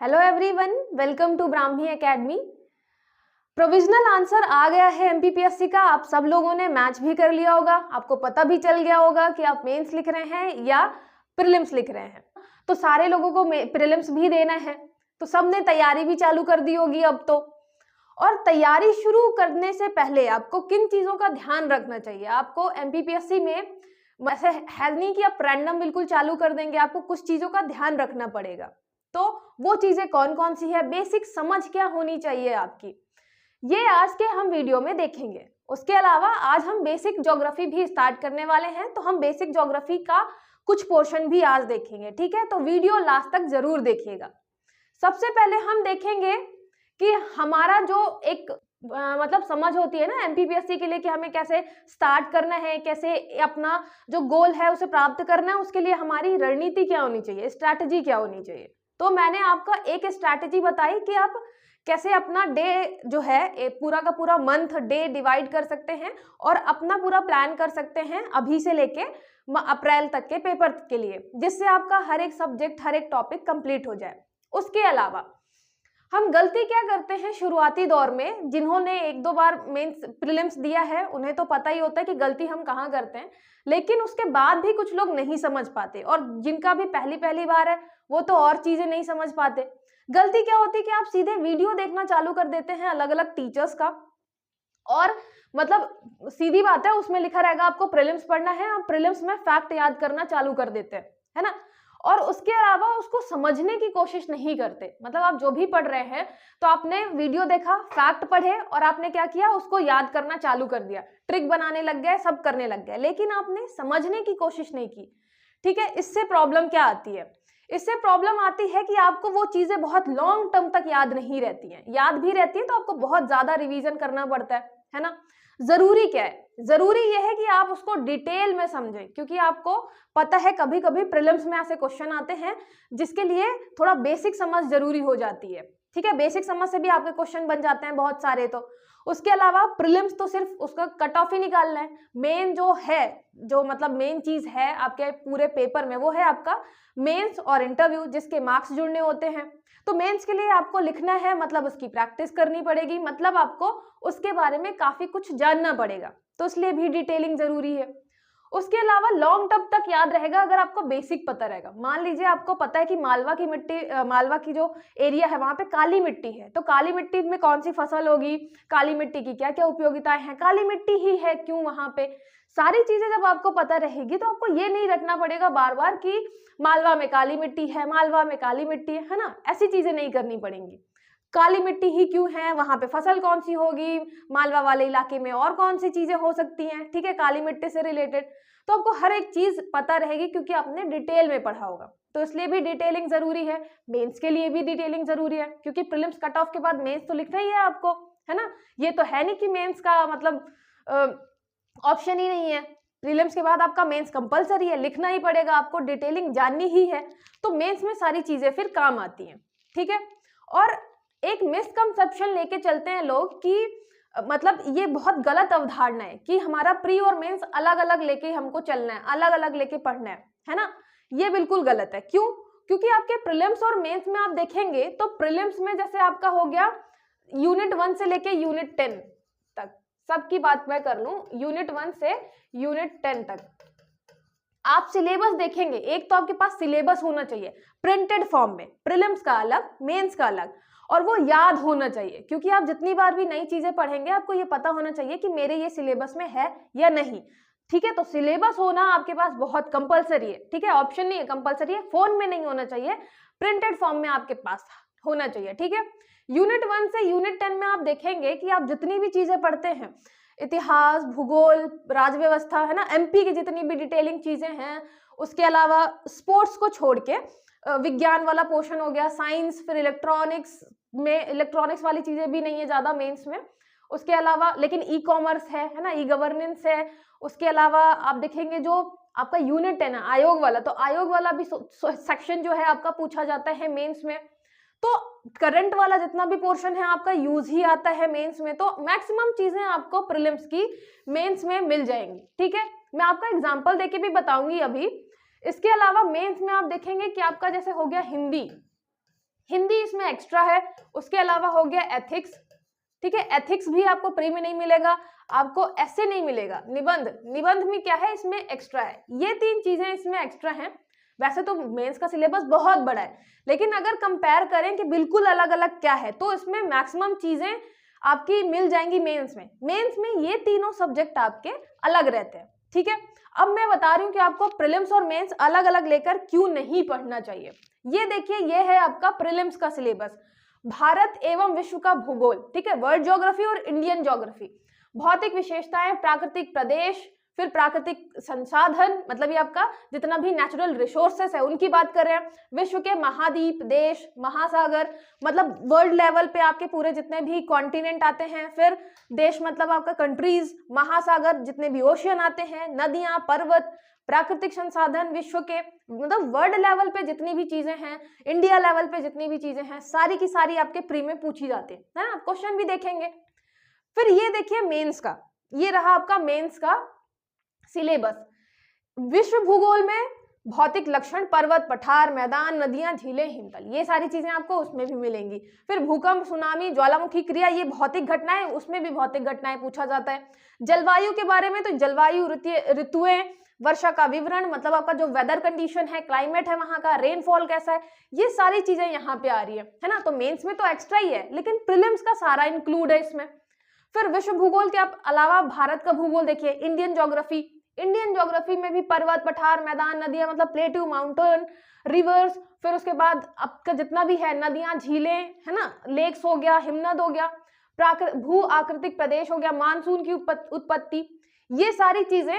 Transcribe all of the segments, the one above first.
Hello everyone, welcome to Brahmi academy. Provisional answer आ गया है एमपीपीएससी का। आप सब लोगों ने मैच भी कर लिया होगा, आपको पता भी चल गया होगा कि आप मेंस लिख रहे हैं या प्रीलिम्स लिख रहे हैं। तो सारे लोगों को प्रीलिम्स भी देना है, तो सबने तैयारी भी चालू कर दी होगी अब तो। और तैयारी शुरू करने से पहले आपको किन चीज़ों का ध्यान रखना चाहिए? आपको एमपीपीएससी में ऐसे है नहीं कि आप रैंडम बिल्कुल चालू कर देंगे, आपको कुछ चीज़ों का ध्यान रखना पड़ेगा। तो वो चीजें कौन कौन सी है, बेसिक समझ क्या होनी चाहिए आपकी, ये आज के हम वीडियो में देखेंगे। उसके अलावा आज हम बेसिक ज्योग्राफी भी स्टार्ट करने वाले हैं, तो हम बेसिक ज्योग्राफी का कुछ पोर्शन भी आज देखेंगे। ठीक है, तो वीडियो लास्ट तक जरूर देखिएगा। सबसे पहले हम देखेंगे कि हमारा जो एक मतलब समझ होती है ना एमपीपीएससी के लिए कि हमें कैसे स्टार्ट करना है, कैसे अपना जो गोल है उसे प्राप्त करना है, उसके लिए हमारी रणनीति क्या होनी चाहिए, स्ट्रैटेजी क्या होनी चाहिए। तो मैंने आपका एक स्ट्रैटेजी बताई कि आप कैसे अपना डे जो है पूरा का पूरा मंथ डे डिवाइड कर सकते हैं और अपना पूरा प्लान कर सकते हैं अभी से लेके अप्रैल तक के पेपर के लिए, जिससे आपका हर एक सब्जेक्ट हर एक टॉपिक कंप्लीट हो जाए। उसके अलावा हम गलती क्या करते हैं शुरुआती दौर में, जिन्होंने एक दो बार मेंस प्रीलिम्स दिया है उन्हें तो पता ही होता है कि गलती हम कहाँ करते हैं, लेकिन उसके बाद भी कुछ लोग नहीं समझ पाते, और जिनका भी पहली बार है वो तो और चीजें नहीं समझ पाते। गलती क्या होती है कि आप सीधे वीडियो देखना चालू कर देते हैं अलग अलग टीचर्स का, और मतलब सीधी बात है उसमें लिखा रहेगा आपको प्रीलिम्स पढ़ना है, आप प्रीलिम्स में फैक्ट याद करना चालू कर देते हैं, है ना। और उसके अलावा उसको समझने की कोशिश नहीं करते। मतलब आप जो भी पढ़ रहे हैं तो आपने वीडियो देखा, फैक्ट पढ़े और आपने क्या किया, उसको याद करना चालू कर दिया, ट्रिक बनाने लग गए, सब करने लग गए, लेकिन आपने समझने की कोशिश नहीं की। ठीक है, इससे प्रॉब्लम क्या आती है? इससे प्रॉब्लम आती है कि आपको वो चीजें बहुत लॉन्ग टर्म तक याद नहीं रहती हैं। याद भी रहती है तो आपको बहुत ज्यादा रिवीजन करना पड़ता है ना। जरूरी क्या है? जरूरी यह है कि आप उसको डिटेल में समझें, क्योंकि आपको पता है कभी कभी प्रीलिम्स में ऐसे क्वेश्चन आते हैं जिसके लिए थोड़ा बेसिक समझ जरूरी हो जाती है। ठीक है, बेसिक समझ से भी आपके क्वेश्चन बन जाते हैं बहुत सारे। तो उसके अलावा प्रीलिम्स तो सिर्फ उसका कट ऑफ ही निकालना है। मेन जो है, जो मतलब मेन चीज है आपके पूरे पेपर में, वो है आपका मेंस और इंटरव्यू, जिसके मार्क्स जुड़ने होते हैं। तो मेंस के लिए आपको लिखना है, मतलब उसकी प्रैक्टिस करनी पड़ेगी, मतलब आपको उसके बारे में काफी कुछ जानना पड़ेगा, तो इसलिए भी डिटेलिंग जरूरी है। उसके अलावा लॉन्ग टर्म तक याद रहेगा अगर आपको बेसिक पता रहेगा। मान लीजिए आपको पता है कि मालवा की मिट्टी, मालवा की जो एरिया है वहां पे काली मिट्टी है, तो काली मिट्टी में कौन सी फसल होगी, काली मिट्टी की क्या क्या उपयोगिताएं हैं, काली मिट्टी ही है क्यों वहां पे, सारी चीजें जब आपको पता रहेगी तो आपको ये नहीं रटना पड़ेगा बार बार कि मालवा में काली मिट्टी है, मालवा में काली मिट्टी है ना। ऐसी चीजें नहीं करनी पड़ेंगी। काली मिट्टी ही क्यों है, वहां पे फसल कौन सी होगी, मालवा वाले इलाके में और कौन सी चीजें हो सकती हैं, ठीक है, काली मिट्टी से रिलेटेड। तो आपको हर एक चीज पता रहेगी क्योंकि आपने डिटेल में पढ़ा होगा, तो इसलिए भी डिटेलिंग जरूरी है। मेंस के लिए भी डिटेलिंग जरूरी है, क्योंकि प्रीलिम्स कट ऑफ के बाद मेंस तो लिखना ही है आपको, है ना। ये तो है नहीं कि मेंस का मतलब ऑप्शन ही नहीं है। प्रीलिम्स के बाद आपका मेंस कंपलसरी है, लिखना ही पड़ेगा, आपको डिटेलिंग जाननी ही है। तो मेंस में सारी चीजें फिर काम आती हैं। ठीक है, और एक मिसकंसेप्शन लेके चलते हैं लोग कि मतलब ये बहुत गलत अवधारणा है कि हमारा प्री और मेंस अलग अलग लेके हमको चलना है, अलग अलग लेके पढ़ना है ना। ये बिल्कुल गलत है। क्यों? क्योंकि आपके प्रीलिम्स और मेंस में आप देखेंगे तो प्रीलिम्स में जैसे आपका हो गया यूनिट 1 से लेके यूनिट 10 तक, सबकी बात मैं कर लूं, यूनिट 1 से यूनिट 10 तक आप सिलेबस देखेंगे। एक तो आपके पास सिलेबस होना चाहिए प्रिंटेड फॉर्म में, प्रीलिम्स का अलग, मेंस का अलग, और वो याद होना चाहिए, क्योंकि आप जितनी बार भी नई चीजें पढ़ेंगे आपको ये पता होना चाहिए कि मेरे ये सिलेबस में है या नहीं। ठीक है, तो सिलेबस होना आपके पास बहुत कंपलसरी है। ठीक है, ऑप्शन नहीं है, कंपलसरी है। फोन में नहीं होना चाहिए, प्रिंटेड फॉर्म में आपके पास होना चाहिए। ठीक है, यूनिट 1 से यूनिट 10 में आप देखेंगे कि आप जितनी भी चीजें पढ़ते हैं, इतिहास, भूगोल, राज्य व्यवस्था, है ना, एमपी की जितनी भी डिटेलिंग चीजें हैं, उसके अलावा स्पोर्ट्स को छोड़ के विज्ञान वाला पोर्शन हो गया, साइंस, फिर इलेक्ट्रॉनिक्स में इलेक्ट्रॉनिक्स वाली चीजें भी नहीं है ज्यादा मेंस में। उसके अलावा लेकिन ई कॉमर्स है ना, ई गवर्नेंस है। उसके अलावा आप देखेंगे जो आपका यूनिट है ना आयोग वाला, तो आयोग वाला भी सेक्शन जो है आपका पूछा जाता है मेंस में। तो करंट वाला जितना भी पोर्शन है आपका यूज ही आता है मेंस में, तो मैक्सिमम चीजें आपको प्रीलिम्स की मेंस में मिल जाएंगी। ठीक है, मैं आपका एग्जांपल देके भी बताऊंगी अभी। इसके अलावा मेंस में आप देखेंगे कि आपका जैसे हो गया हिंदी, हिंदी इसमें एक्स्ट्रा है। उसके अलावा हो गया एथिक्स, ठीक है, एथिक्स भी आपको प्री में नहीं मिलेगा, आपको ऐसे नहीं मिलेगा। निबंध, निबंध में क्या है, इसमें एक्स्ट्रा है। ये 3 चीजें इसमें एक्स्ट्रा हैं। वैसे तो मेंस का सिलेबस बहुत बड़ा है, लेकिन अगर कंपेयर करें कि बिल्कुल अलग अलग क्या है, तो इसमें मैक्सिमम चीजें आपकी मिल जाएंगी मेंस में। मेंस में ये तीनों सब्जेक्ट आपके अलग रहते हैं, ठीक है। अब मैं बता रही हूँ कि आपको प्रीलिम्स और मेंस अलग अलग लेकर क्यों नहीं पढ़ना चाहिए। ये देखिए, ये है आपका प्रीलिम्स का सिलेबस, भारत एवं विश्व का भूगोल, ठीक है, वर्ल्ड ज्योग्राफी और इंडियन ज्योग्राफी, भौतिक विशेषताएं, प्राकृतिक प्रदेश, फिर प्राकृतिक संसाधन, मतलब ये आपका जितना भी नेचुरल रिसोर्सेस है उनकी बात कर रहे हैं, विश्व के महाद्वीप, देश, महासागर, मतलब वर्ल्ड लेवल पे आपके पूरे जितने भी कॉन्टिनेंट आते हैं, फिर देश मतलब आपका कंट्रीज, महासागर जितने भी ओशियन आते हैं, नदियां, पर्वत, प्राकृतिक संसाधन, विश्व के मतलब वर्ल्ड लेवल पे जितनी भी चीजें हैं, इंडिया लेवल पे जितनी भी चीजें हैं, सारी की सारी आपके प्री में पूछी जाती है ना, क्वेश्चन भी देखेंगे। फिर ये देखिए मेंस का, ये रहा आपका मेंस का सिलेबस। विश्व भूगोल में भौतिक लक्षण, पर्वत, पठार, मैदान, नदियां, झीलें, हिमतल, ये सारी चीजें आपको उसमें भी मिलेंगी। फिर भूकंप, सुनामी, ज्वालामुखी क्रिया, ये भौतिक घटनाएं, उसमें भी भौतिक घटनाएं पूछा जाता है। जलवायु के बारे में तो जलवायु, ऋतुएं, वर्षा का विवरण, मतलब आपका जो वेदर कंडीशन है, क्लाइमेट है वहां का, रेनफॉल कैसा है, ये सारी चीजें यहाँ पे आ रही है ना। तो मेंस में तो एक्स्ट्रा ही है, लेकिन प्रीलिम्स का सारा इंक्लूड है इसमें। फिर विश्व भूगोल के अलावा भारत का भूगोल देखिए, इंडियन ज्योग्राफी, इंडियन ज्योग्राफी में भी पर्वत, पठार, मैदान, नदियां, मतलब प्लेट्यू, माउंटेन, रिवर्स, फिर उसके बाद आपका जितना भी है नदियां, झीलें, है ना, लेक्स हो गया, हिमनद हो गया, भू आकृतिक प्रदेश हो गया, मानसून की उत्पत्ति, ये सारी चीजें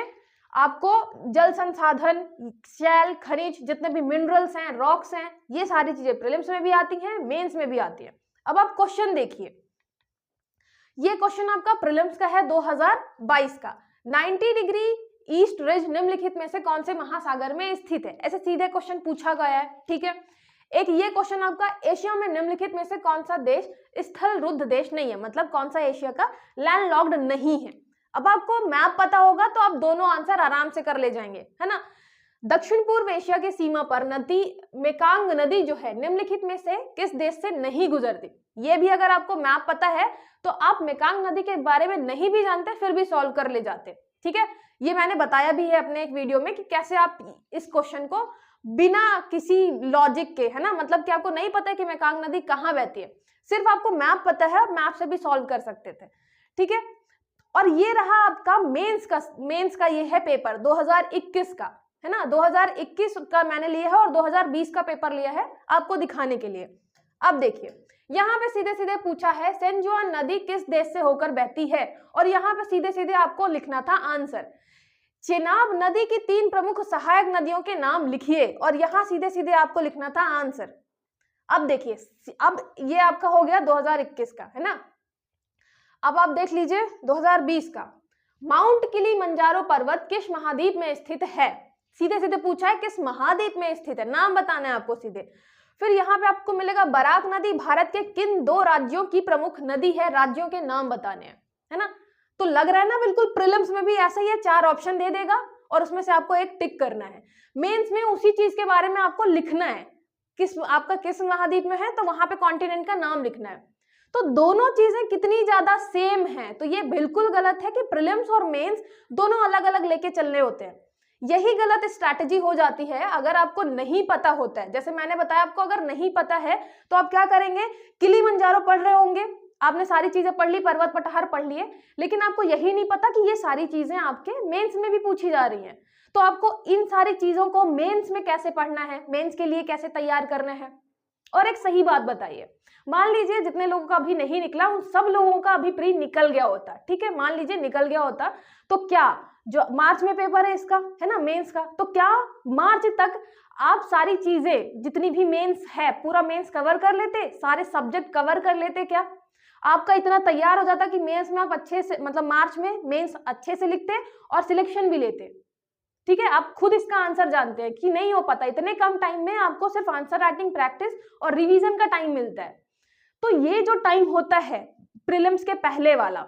आपको, जल संसाधन, शैल, खनिज, जितने भी मिनरल्स हैं, रॉक्स हैं, ये सारी चीजें प्रीलिम्स में भी आती हैं, मेंस में भी आती है। अब आप क्वेश्चन देखिए, ये क्वेश्चन आपका प्रीलिम्स का है 2022 का। 90 डिग्री ईस्ट रिज निम्नलिखित में से कौन से महासागर में स्थित है, ऐसे सीधे क्वेश्चन पूछा गया है, ठीक है। एक ये क्वेश्चन आपका, एशिया में निम्नलिखित में से कौन सा देश स्थल रुद्ध देश नहीं है, मतलब कौन सा एशिया का लैंडलॉक्ड नहीं है। अब आपको मैप पता होगा तो आप दोनों आंसर आराम से कर ले जाएंगे, है ना। दक्षिण पूर्व एशिया के सीमा पर नदी मेकांग नदी जो है निम्नलिखित में से किस देश से नहीं गुजरती। ये भी अगर आपको मैप पता है तो आप मेकांग नदी के बारे में नहीं भी जानते फिर भी सॉल्व कर ले जाते, ठीक है। ये मैंने बताया भी है अपने एक वीडियो में कि कैसे आप इस क्वेश्चन को बिना किसी लॉजिक के, है ना, मतलब कि आपको नहीं पता है कि मेकांग नदी कहाँ बहती है, सिर्फ आपको मैप पता है और मैप से भी सॉल्व कर सकते थे, ठीक है। और ये रहा आपका मेंस का ये है पेपर 2021 का, है ना, 2021 का मैंने लिया है और 2020 का पेपर लिया है आपको दिखाने के लिए। अब देखिए, यहाँ पे सीधे सीधे पूछा है सेंजुआन नदी किस देश से होकर बहती है, और यहाँ पे सीधे सीधे आपको लिखना था आंसर। चेनाब नदी की 3 प्रमुख सहायक नदियों के नाम लिखिए, और यहाँ सीधे सीधे आपको लिखना था आंसर। अब देखिए, अब ये आपका हो गया 2021 का, है ना। अब आप देख लीजिए 2020 का, माउंट किलिमंजारो पर्वत किस महाद्वीप में स्थित है, सीधे सीधे पूछा है किस महाद्वीप में स्थित है, नाम बताना है आपको सीधे। फिर यहाँ पे आपको मिलेगा बराक नदी भारत के किन 2 राज्यों की प्रमुख नदी है, राज्यों के नाम बताने हैं, है ना। तो लग रहा है ना बिल्कुल प्रीलिम्स में भी ऐसा ही है, 4 ऑप्शन दे देगा और उसमें से आपको एक टिक करना है। मेंस में उसी चीज के बारे में आपको लिखना है, आपका किस महाद्वीप में है तो वहां पे कॉन्टिनेंट का नाम लिखना है। तो दोनों चीजें कितनी ज्यादा सेम हैं, तो ये बिल्कुल गलत है कि प्रीलिम्स और मेंस दोनों अलग अलग लेके चलने होते हैं। यही गलत स्ट्रैटेजी हो जाती है अगर आपको नहीं पता होता है। जैसे मैंने बताया, आपको अगर नहीं पता है तो आप क्या करेंगे, किलिमंजारो पढ़ रहे होंगे, आपने सारी चीजें पढ़ ली, पर्वत पठार पढ़ लिए, लेकिन आपको यही नहीं पता कि ये सारी चीजें आपके मेंस में भी पूछी जा रही हैं। तो आपको इन सारी चीजों को मेंस में कैसे पढ़ना है, मेंस के लिए कैसे तैयार करना है। और एक सही बात बताइए, मान लीजिए जितने लोगों का अभी नहीं निकला उन सब लोगों का अभी प्री निकल गया होता, ठीक है, मान लीजिए निकल गया होता, तो क्या जो मार्च में पेपर है इसका, है ना, मेंस का, तो क्या मार्च तक आप सारी चीजें जितनी भी मेंस है पूरा मेंस कवर कर लेते, सारे सब्जेक्ट कवर कर लेते, क्या आपका इतना तैयार हो जाता कि मेंस में आप अच्छे से, मतलब मार्च में मेंस अच्छे से लिखते और सिलेक्शन भी लेते, ठीक है। आप खुद इसका आंसर जानते हैं कि नहीं हो पाता, इतने कम टाइम में आपको सिर्फ आंसर राइटिंग प्रैक्टिस और रिवीजन का टाइम मिलता है। तो ये जो टाइम होता है प्रीलिम्स के पहले वाला,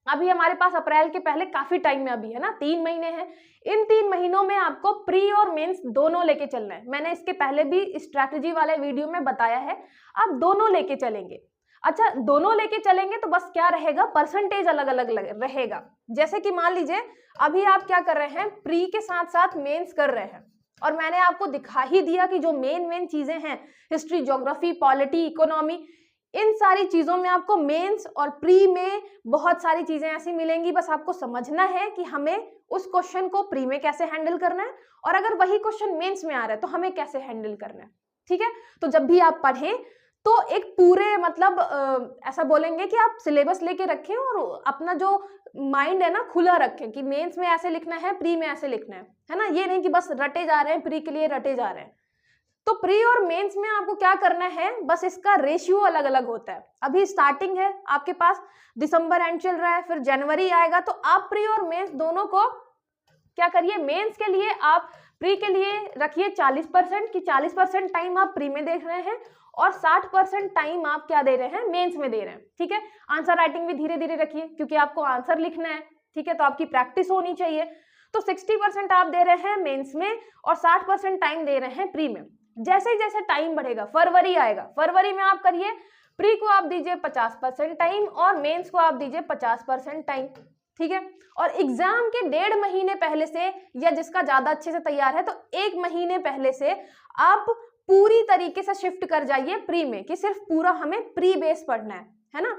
अभी हमारे पास अप्रैल के पहले काफी टाइम में अभी है ना, 3 महीने हैं। इन 3 महीनों में आपको प्री और मेंस दोनों लेके चलना है। मैंने इसके पहले भी स्ट्रैटेजी वाले वीडियो में बताया है, आप दोनों लेके चलेंगे। अच्छा, दोनों लेके चलेंगे तो बस क्या रहेगा, परसेंटेज अलग अलग रहेगा। जैसे कि मान लीजिए अभी आप क्या कर रहे हैं, प्री के साथ साथ मेंस कर रहे हैं, और मैंने आपको दिखा ही दिया कि जो मेन चीजें हैं, हिस्ट्री, ज्योग्राफी, पॉलिटी, इकोनॉमी, इन सारी चीजों में आपको मेंस और प्री में बहुत सारी चीजें ऐसी मिलेंगी। बस आपको समझना है कि हमें उस क्वेश्चन को प्री में कैसे हैंडल करना है, और अगर वही क्वेश्चन मेंस में आ रहा है तो हमें कैसे हैंडल करना है। ठीक है, तो जब भी आप पढ़ें तो एक पूरे मतलब ऐसा बोलेंगे कि आप सिलेबस लेके रखें और अपना जो माइंड है ना खुला रखें कि मेंस में ऐसे लिखना है, प्री में ऐसे लिखना है ना। ये नहीं कि बस रटे जा रहे हैं, प्री के लिए रटे जा रहे हैं। तो प्री और मेंस में आपको क्या करना है, बस इसका रेशियो अलग अलग होता है। अभी स्टार्टिंग है आपके पास, दिसंबर एंड चल रहा है, फिर जनवरी आएगा, तो आप प्री और मेंस दोनों को क्या करिए, मेंस के लिए आप प्री के लिए रखिए 40% कि 40% टाइम आप प्री में देख रहे हैं और 60% टाइम आप क्या दे रहे हैं, मेंस में दे रहे हैं। ठीक है, आंसर राइटिंग भी धीरे धीरे रखिए क्योंकि आपको आंसर लिखना है। ठीक है, तो आपकी प्रैक्टिस होनी चाहिए। तो 60% आप दे रहे हैं मेंस में और 60% टाइम दे रहे हैं प्री में। जैसे जैसे टाइम बढ़ेगा, फरवरी आएगा, फरवरी में आप करिए प्री को आप दीजिए 50% टाइम और मेंस को आप दीजिए 50% टाइम। ठीक है, और एग्जाम के 1.5 महीने पहले से, या जिसका ज्यादा अच्छे से तैयार है तो 1 महीने पहले से आप पूरी तरीके से शिफ्ट कर जाइए प्री में, कि सिर्फ पूरा हमें प्री बेस पढ़ना है ना।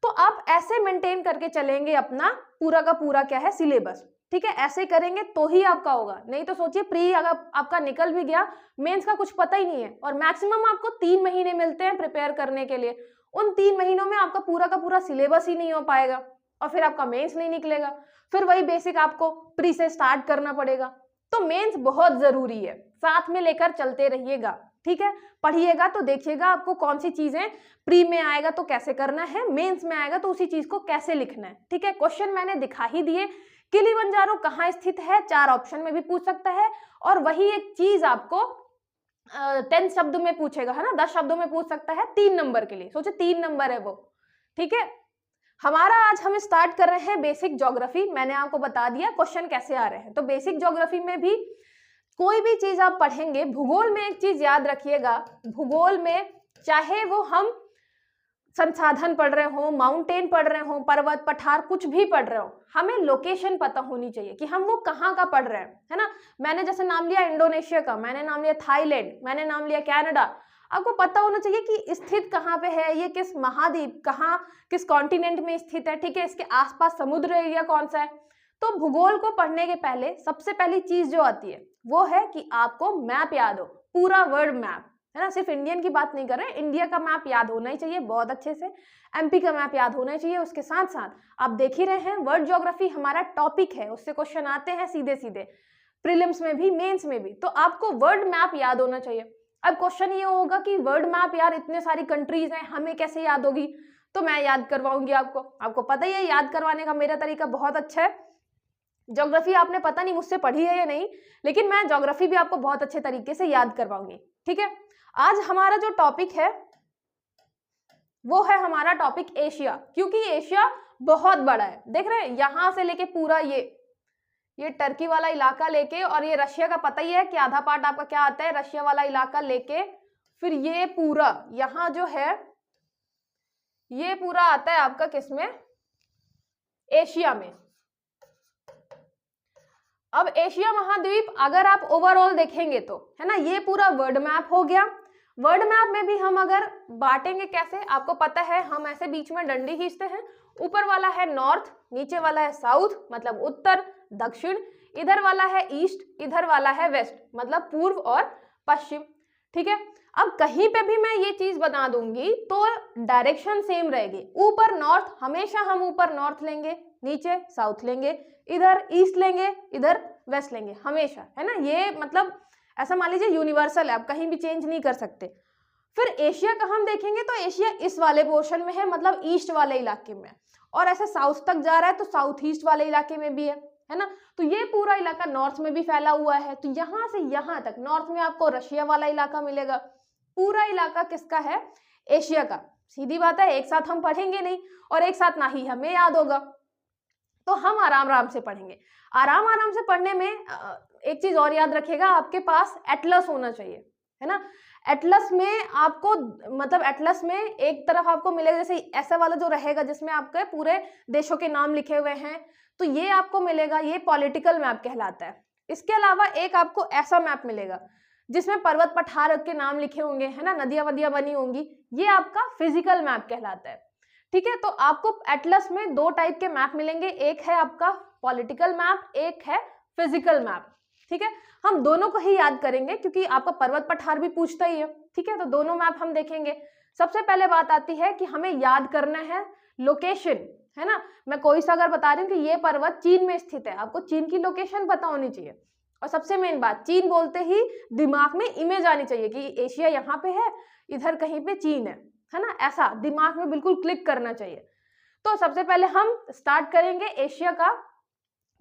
तो आप ऐसे मेंटेन करके चलेंगे अपना पूरा का पूरा क्या है, सिलेबस। ठीक है, ऐसे करेंगे तो ही आपका होगा, नहीं तो सोचिए प्री अगर आपका निकल भी गया, मेंस का कुछ पता ही नहीं है, और मैक्सिमम आपको 3 महीने मिलते हैं प्रिपेयर करने के लिए। उन 3 महीनों में आपका पूरा का पूरा सिलेबस ही नहीं हो पाएगा और फिर आपका मेंस नहीं निकलेगा, फिर वही बेसिक आपको प्री से स्टार्ट करना पड़ेगा। तो मेंस बहुत जरूरी है, साथ में लेकर चलते रहिएगा। ठीक है, पढ़िएगा तो देखिएगा आपको कौन सी चीजें प्री में आएगा तो कैसे करना है, मेंस में आएगा तो उसी चीज को कैसे लिखना है। ठीक है, क्वेश्चन मैंने दिखा ही दिए। किलिमंजारो कहाँ स्थित है, 4 ऑप्शन में भी पूछ सकता है, और वही एक चीज आपको 10 शब्द में पूछेगा, है ना, 10 शब्दों में पूछ सकता है 3 नंबर के लिए। सोचे 3 नंबर है वो। ठीक है, हमारा आज हम स्टार्ट कर रहे हैं बेसिक ज्योग्राफी। मैंने आपको बता दिया क्वेश्चन कैसे आ रहे हैं। तो बेसिक ज्योग्राफी में भी कोई भी चीज आप पढ़ेंगे, भूगोल में एक चीज याद रखिएगा, भूगोल में चाहे वो हम संसाधन पढ़ रहे हो, माउंटेन पढ़ रहे हो, पर्वत पठार कुछ भी पढ़ रहे हो, हमें लोकेशन पता होनी चाहिए कि हम वो कहाँ का पढ़ रहे हैं, है ना। मैंने जैसे नाम लिया इंडोनेशिया का, मैंने नाम लिया थाईलैंड, मैंने नाम लिया कनाडा। आपको पता होना चाहिए कि स्थित कहाँ पे है, ये किस महाद्वीप, कहाँ किस कॉन्टिनेंट में स्थित है। ठीक है, इसके आसपास समुद्र एरिया कौन सा है। तो भूगोल को पढ़ने के पहले सबसे पहली चीज जो आती है वो है कि आपको मैप याद हो, पूरा वर्ल्ड मैप, है ना। सिर्फ इंडियन की बात नहीं कर रहे, इंडिया का मैप याद होना ही चाहिए बहुत अच्छे से, एमपी का मैप याद होना ही चाहिए। उसके साथ साथ आप देख ही रहे हैं वर्ल्ड ज्योग्राफी हमारा टॉपिक है, उससे क्वेश्चन आते हैं सीधे सीधे, प्रीलिम्स में भी, मेंस में भी। तो आपको वर्ल्ड मैप याद होना चाहिए। अब क्वेश्चन ये होगा कि वर्ल्ड मैप यार इतने सारी कंट्रीज हैं, हमें कैसे याद होगी। तो मैं याद करवाऊंगी आपको पता ही है याद करवाने का मेरा तरीका बहुत अच्छा है। ज्योग्राफी आपने पता नहीं मुझसे पढ़ी है या नहीं, लेकिन मैं ज्योग्राफी भी आपको बहुत अच्छे तरीके से याद करवाऊंगी। ठीक है, आज हमारा जो टॉपिक है वो है हमारा टॉपिक एशिया, क्योंकि एशिया बहुत बड़ा है। देख रहे हैं, यहां से लेके पूरा ये टर्की वाला इलाका लेके, और ये रशिया का पता ही है कि आधा पार्ट आपका क्या आता है, रशिया वाला इलाका लेके, फिर ये पूरा यहाँ जो है ये पूरा आता है आपका किसमें, एशिया में। अब एशिया महाद्वीप अगर आप ओवरऑल देखेंगे तो, है ना, ये पूरा वर्ल्ड मैप हो गया। वर्ल्ड मैप में भी हम अगर बांटेंगे कैसे, आपको पता है, हम ऐसे बीच में डंडी खींचते हैं, ऊपर वाला है नॉर्थ, नीचे वाला है साउथ मतलब उत्तर दक्षिण, इधर वाला है ईस्ट, इधर वाला है वेस्ट मतलब पूर्व और पश्चिम। ठीक है, अब कहीं पे भी मैं ये चीज बता दूंगी तो डायरेक्शन सेम रहेगी। ऊपर नॉर्थ, हमेशा हम ऊपर नॉर्थ लेंगे, नीचे साउथ लेंगे, इधर ईस्ट लेंगे, इधर वेस्ट लेंगे, हमेशा, है ना। ये मतलब ऐसा मान लीजिए यूनिवर्सल है, आप कहीं भी चेंज नहीं कर सकते। फिर एशिया का हम देखेंगे तो एशिया इस वाले पोर्शन में है, मतलब ईस्ट वाले इलाके में, और ऐसे साउथ तक जा रहा है तो साउथ ईस्ट वाले इलाके में भी है ना। तो ये पूरा इलाका नॉर्थ में भी फैला हुआ है, तो यहाँ से यहाँ तक नॉर्थ में आपको रशिया वाला इलाका मिलेगा। पूरा इलाका किसका है, एशिया का। सीधी बात है, एक साथ हम पढ़ेंगे नहीं और एक साथ ना ही हमें याद होगा। तो हम आराम आराम से पढ़ेंगे। आराम आराम से पढ़ने में एक चीज और याद रखिएगा, आपके पास एटलस होना चाहिए, है ना। एटलस में आपको मतलब एटलस में एक तरफ आपको मिलेगा जैसे ऐसा वाला जो रहेगा जिसमें आपके पूरे देशों के नाम लिखे हुए हैं, तो ये आपको मिलेगा, ये पॉलिटिकल मैप कहलाता है। इसके अलावा एक आपको ऐसा मैप मिलेगा जिसमें पर्वत पठार के नाम लिखे होंगे, है ना, नदियां वदियां बनी होंगी, ये आपका फिजिकल मैप कहलाता है। ठीक है, तो आपको एटलस में दो टाइप के मैप मिलेंगे, एक है आपका पॉलिटिकल मैप, एक है फिजिकल मैप। ठीक है, हम दोनों को ही याद करेंगे क्योंकि आपका पर्वत पठार भी पूछता ही है। ठीक है, तो दोनों मैप हम देखेंगे। सबसे पहले बात आती है कि हमें याद करना है लोकेशन, है ना। मैं कोई सा अगर बता रही हूँ कि ये पर्वत चीन में स्थित है, आपको चीन की लोकेशन पता होनी चाहिए। और सबसे मेन बात, चीन बोलते ही दिमाग में इमेज आनी चाहिए कि एशिया यहाँ पे है, इधर कहीं पे चीन है ना, ऐसा दिमाग में बिल्कुल क्लिक करना चाहिए। तो सबसे पहले हम स्टार्ट करेंगे एशिया का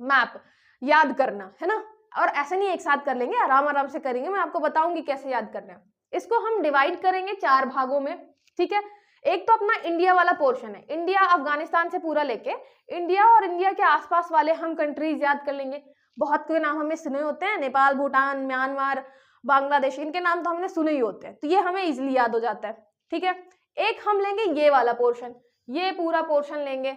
मैप याद करना, है ना। और ऐसे नहीं एक साथ कर लेंगे, आराम आराम से करेंगे, मैं आपको बताऊंगी कैसे याद करना है। इसको हम डिवाइड करेंगे 4 भागों में। ठीक है, एक तो अपना इंडिया वाला पोर्शन है, इंडिया अफगानिस्तान से पूरा लेके इंडिया और इंडिया के आसपास वाले हम कंट्रीज याद कर लेंगे। बहुत के नाम हमें सुने होते हैं, नेपाल, भूटान, म्यांमार, बांग्लादेश, इनके नाम तो हमने सुने ही होते हैं, तो ये हमें इजिली याद हो जाता है। ठीक है, एक हम लेंगे ये वाला पोर्शन, ये पूरा पोर्शन लेंगे,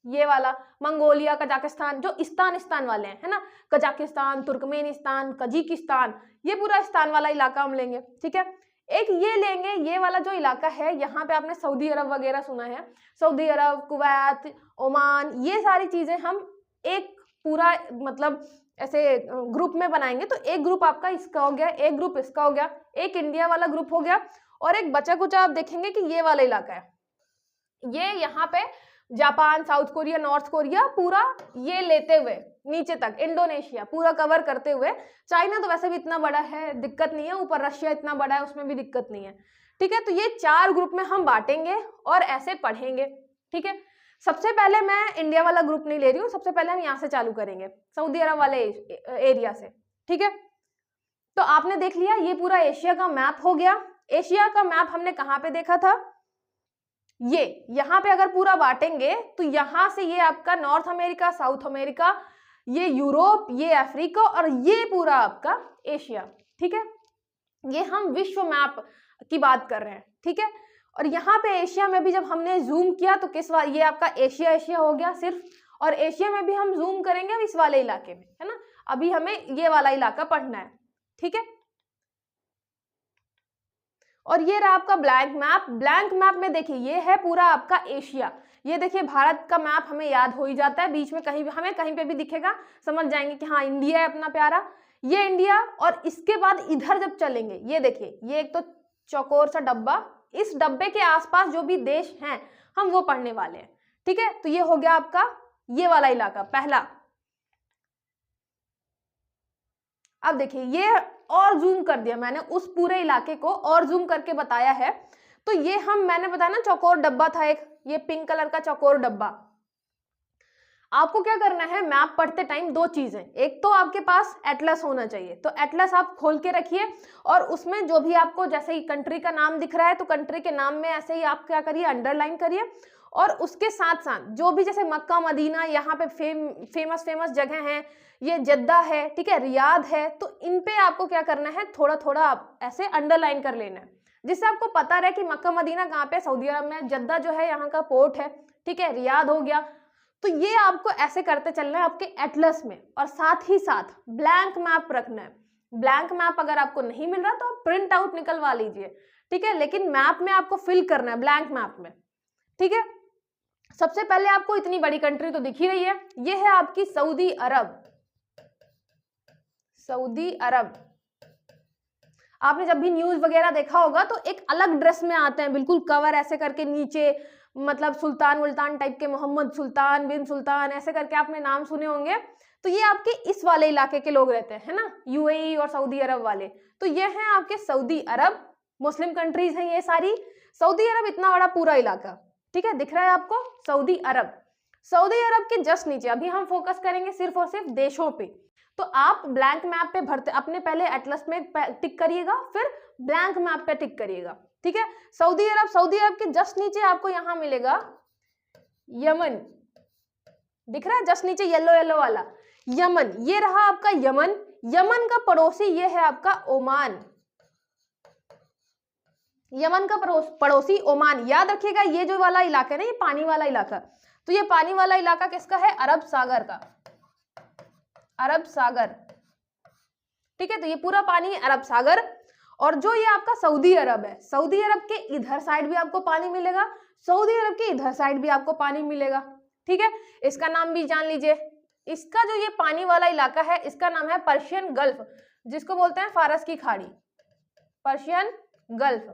ये वाला मंगोलिया, कजाकिस्तान, जो इस्तान वाले हैं, है ना, कजाकिस्तान, तुर्कमेनिस्तान, कजिकिस्तान, ये पूरा इस्तान वाला इलाका हम लेंगे। ठीक है, एक ये लेंगे, ये वाला जो इलाका है, यहाँ पे आपने सऊदी अरब वगैरह सुना है, सऊदी अरब, कुवैत, ओमान, ये सारी चीजें हम एक पूरा मतलब ऐसे ग्रुप में बनाएंगे। तो एक ग्रुप आपका इसका हो गया, एक ग्रुप इसका हो गया, एक इंडिया वाला ग्रुप हो गया, और एक बचा कुचा आप देखेंगे कि ये वाला इलाका है, ये यहाँ पे Japan, south Korea, north Korea, पूरा ये लेते हुए नीचे तक इंडोनेशिया पूरा कवर करते हुए, चाइना तो वैसे भी इतना बड़ा है, दिक्कत नहीं है, ऊपर रशिया इतना बड़ा है, उसमें भी दिक्कत नहीं है। ठीक है, तो ये 4 ग्रुप में हम बांटेंगे और ऐसे पढ़ेंगे। ठीक है, सबसे पहले मैं इंडिया वाला ग्रुप नहीं ले रही हूँ, सबसे पहले हम यहाँ से चालू करेंगे, सऊदी अरब वाले एरिया से। ठीक है, तो आपने देख लिया ये पूरा एशिया का मैप हो गया। एशिया का मैप हमने कहाँ पे देखा था, ये यहाँ पे अगर पूरा बांटेंगे तो यहाँ से ये आपका नॉर्थ अमेरिका, साउथ अमेरिका, ये यूरोप, ये अफ्रीका, और ये पूरा आपका एशिया। ठीक है, ये हम विश्व मैप की बात कर रहे हैं। ठीक है, और यहाँ पे एशिया में भी जब हमने जूम किया तो किस ये आपका एशिया एशिया हो गया सिर्फ, और एशिया में भी हम जूम करेंगे अब इस वाले इलाके में, है ना, अभी हमें ये वाला इलाका पढ़ना है। ठीक है, और ये रहा आपका ब्लैंक मैप। ब्लैंक मैप में देखिए ये है पूरा आपका एशिया, ये देखिए भारत का मैप हमें याद हो ही जाता है, बीच में कहीं भी हमें कहीं पे भी दिखेगा समझ जाएंगे कि हाँ इंडिया है अपना प्यारा, ये इंडिया। और इसके बाद इधर जब चलेंगे, ये देखिए ये एक तो चौकोर सा डब्बा, इस डब्बे के आसपास जो भी देश हैं हम वो पढ़ने वाले हैं। ठीक है, तो ये हो गया आपका ये वाला इलाका पहला। अब देखिए ये और जूम कर दिया मैंने, उस पूरे इलाके को और जूम करके बताया है। तो ये मैंने बताया ना चौकोर डब्बा था एक, ये पिंक कलर का चौकोर डब्बा। आपको क्या करना है, मैप पढ़ते टाइम 2 चीजें, एक तो आपके पास एटलस होना चाहिए, तो एटलस आप खोल के रखिए, और उसमें जो भी आपको जैसे ही कंट्री का नाम दिख रहा है तो कंट्री के नाम में ऐसे ही आप क्या करिए, अंडरलाइन करिए। और उसके साथ साथ जो भी जैसे मक्का, मदीना, यहाँ पे फेमस जगह हैं, ये जद्दा है, ठीक है, रियाद है, तो इन पे आपको क्या करना है, थोड़ा थोड़ा आप ऐसे अंडरलाइन कर लेना है, जिससे आपको पता रहे कि मक्का मदीना कहाँ पे, सऊदी अरब में, जद्दा जो है यहाँ का पोर्ट है, ठीक है, रियाद हो गया। तो ये आपको ऐसे करते चलना है आपके एटलस में, और साथ ही साथ ब्लैंक मैप रखना है। ब्लैंक मैप अगर आपको नहीं मिल रहा तो आप प्रिंट आउट निकलवा लीजिए, ठीक है, लेकिन मैप में आपको फिल करना है, ब्लैंक मैप में। ठीक है, सबसे पहले आपको इतनी बड़ी कंट्री तो दिख ही रही है, ये है आपकी सऊदी अरब। सऊदी अरब, आपने जब भी न्यूज वगैरह देखा होगा तो एक अलग ड्रेस में आते हैं, बिल्कुल कवर ऐसे करके नीचे, मतलब सुल्तान वुल्तान टाइप के, मोहम्मद सुल्तान बिन सुल्तान ऐसे करके आपने नाम सुने होंगे। तो ये आपके इस वाले इलाके के लोग रहते हैं, है ना, यूएई और सऊदी अरब वाले। तो ये हैं आपके सऊदी अरब, मुस्लिम कंट्रीज हैं ये सारी। सऊदी अरब इतना बड़ा पूरा इलाका, ठीक है, दिख रहा है आपको, सऊदी अरब। सऊदी अरब के जस्ट नीचे अभी हम फोकस करेंगे सिर्फ और सिर्फ देशों पे। तो आप ब्लैंक मैप पे भरते अपने पहले एटलस में टिक करिएगा, फिर ब्लैंक मैप पे टिक करिएगा, ठीक है। सऊदी अरब के जस्ट नीचे आपको यहाँ मिलेगा यमन, दिख रहा है जस्ट नीचे येलो येलो वाला, यमन, ये रहा आपका यमन। यमन का पड़ोसी ये है आपका ओमान, यमन का पड़ोसी ओमान। याद रखिएगा ये जो वाला इलाका है ना, ये पानी वाला इलाका, तो ये पानी वाला इलाका किसका है? अरब सागर का, अरब सागर, ठीक है। तो ये पूरा पानी है अरब सागर। और जो ये आपका सऊदी अरब है, सऊदी अरब के इधर साइड भी आपको पानी मिलेगा, सऊदी अरब के इधर साइड भी आपको पानी मिलेगा, ठीक है। इसका नाम भी जान लीजिए। इसका जो ये पानी वाला इलाका है इसका नाम है पर्शियन गल्फ, जिसको बोलते हैं फारस की खाड़ी, पर्शियन गल्फ।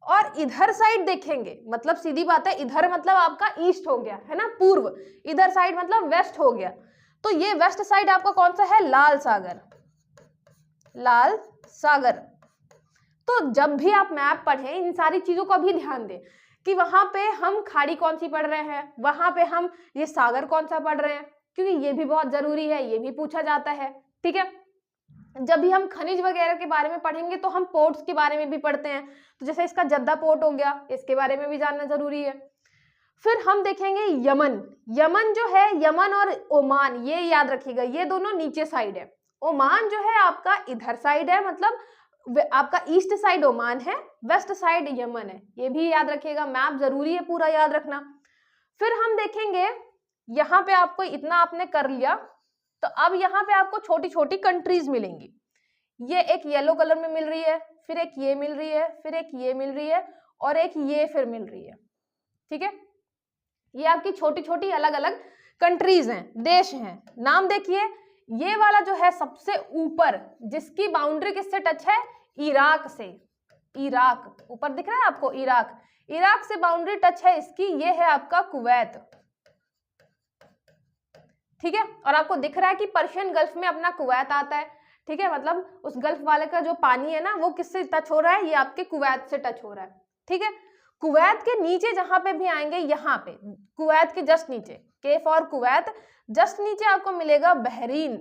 और इधर साइड देखेंगे, मतलब सीधी बात है, इधर मतलब आपका ईस्ट हो गया है ना, पूर्व, इधर साइड मतलब वेस्ट हो गया। तो ये वेस्ट साइड आपका कौन सा है? लाल सागर, लाल सागर। तो जब भी आप मैप पढ़ें इन सारी चीजों का भी ध्यान दें कि वहां पे हम खाड़ी कौन सी पढ़ रहे हैं, वहां पे हम ये सागर कौन सा पढ़ रहे हैं, क्योंकि ये भी बहुत जरूरी है, ये भी पूछा जाता है, ठीक है। जब भी हम खनिज वगैरह के बारे में पढ़ेंगे तो हम पोर्ट्स के बारे में भी पढ़ते हैं, तो जैसे इसका जद्दा पोर्ट हो गया, इसके बारे में भी जानना जरूरी है। फिर हम देखेंगे यमन। यमन जो है, यमन और ओमान, ये याद रखिएगा, ये दोनों नीचे साइड है। ओमान जो है आपका इधर साइड है, मतलब आपका ईस्ट साइड ओमान है, वेस्ट साइड यमन है, ये भी याद रखिएगा, मैप जरूरी है पूरा याद रखना। फिर हम देखेंगे यहाँ पे आपको इतना आपने कर लिया, तो अब यहाँ पे आपको छोटी छोटी कंट्रीज मिलेंगी। ये एक येलो कलर में मिल रही है, फिर एक ये मिल रही है, फिर एक ये मिल रही है, और एक ये फिर मिल रही है, ठीक है। ये आपकी छोटी छोटी अलग अलग कंट्रीज हैं, देश हैं। नाम देखिए, ये वाला जो है सबसे ऊपर, जिसकी बाउंड्री किससे टच है? इराक से, इराक ऊपर दिख रहा है आपको, इराक, इराक से बाउंड्री टच है इसकी, ये है आपका कुवैत, ठीक है। और आपको दिख रहा है कि पर्शियन गल्फ में अपना कुवैत आता है, ठीक है, मतलब उस गल्फ वाले का जो पानी है ना वो किससे टच हो रहा है? ये आपके कुवैत से टच हो रहा है, ठीक है। कुवैत के नीचे जहां पे भी आएंगे, यहाँ पे कुवैत के जस्ट नीचे, के फॉर कुवैत, जस्ट नीचे आपको मिलेगा बहरीन,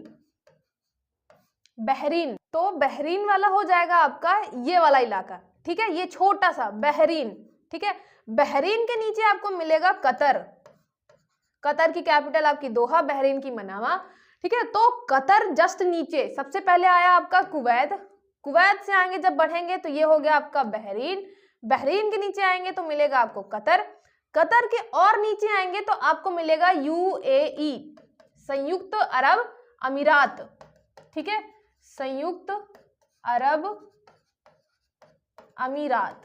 बहरीन। तो बहरीन वाला हो जाएगा आपका ये वाला इलाका, ठीक है, ये छोटा सा बहरीन, ठीक है। बहरीन के नीचे आपको मिलेगा कतर, कतर की कैपिटल आपकी दोहा, बहरीन की मनामा, ठीक है। तो कतर जस्ट नीचे, सबसे पहले आया आपका कुवैत, कुवैत से आएंगे जब बढ़ेंगे तो ये हो गया आपका बहरीन, बहरीन के नीचे आएंगे तो मिलेगा आपको कतर, कतर के और नीचे आएंगे तो आपको मिलेगा यूएई, संयुक्त अरब अमीरात, ठीक है, संयुक्त अरब अमीरात।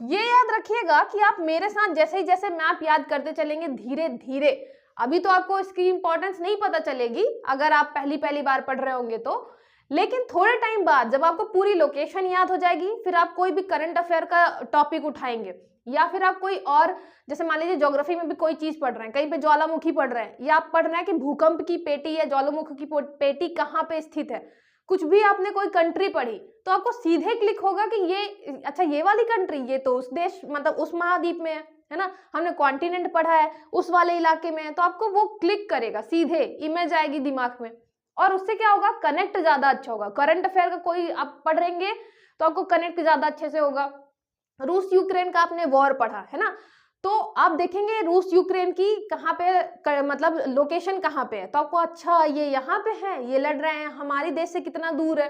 ये याद रखिएगा कि आप मेरे साथ जैसे ही जैसे मैप याद करते चलेंगे धीरे धीरे, अभी तो आपको इसकी इंपॉर्टेंस नहीं पता चलेगी अगर आप पहली बार पढ़ रहे होंगे तो, लेकिन थोड़े टाइम बाद जब आपको पूरी लोकेशन याद हो जाएगी, फिर आप कोई भी करंट अफेयर का टॉपिक उठाएंगे, या फिर आप कोई और, जैसे मान लीजिए ज्योग्राफी में भी कोई चीज पढ़ रहे हैं, कहीं पे ज्वालामुखी पढ़ रहे हैं, या आप पढ़ रहे हैं कि भूकंप की पेटी या ज्वालामुखी की पेटी कहाँ पे स्थित है, कुछ भी आपने कोई कंट्री पढ़ी तो आपको सीधे क्लिक होगा कि ये, अच्छा ये वाली कंट्री, ये तो उस देश मतलब उस महाद्वीप में है ना, हमने कॉन्टिनेंट पढ़ा है उस वाले इलाके में है, तो आपको वो क्लिक करेगा, सीधे इमेज आएगी दिमाग में, और उससे क्या होगा? कनेक्ट ज्यादा अच्छा होगा। करंट अफेयर का कोई आप पढ़ रहेंगे तो आपको कनेक्ट ज्यादा अच्छे से होगा। रूस यूक्रेन का आपने वॉर पढ़ा है ना, तो आप देखेंगे रूस यूक्रेन की कहाँ पे मतलब लोकेशन कहाँ पे है, तो आपको अच्छा ये यहाँ पे है, ये लड़ रहे हैं, हमारे देश से कितना दूर है,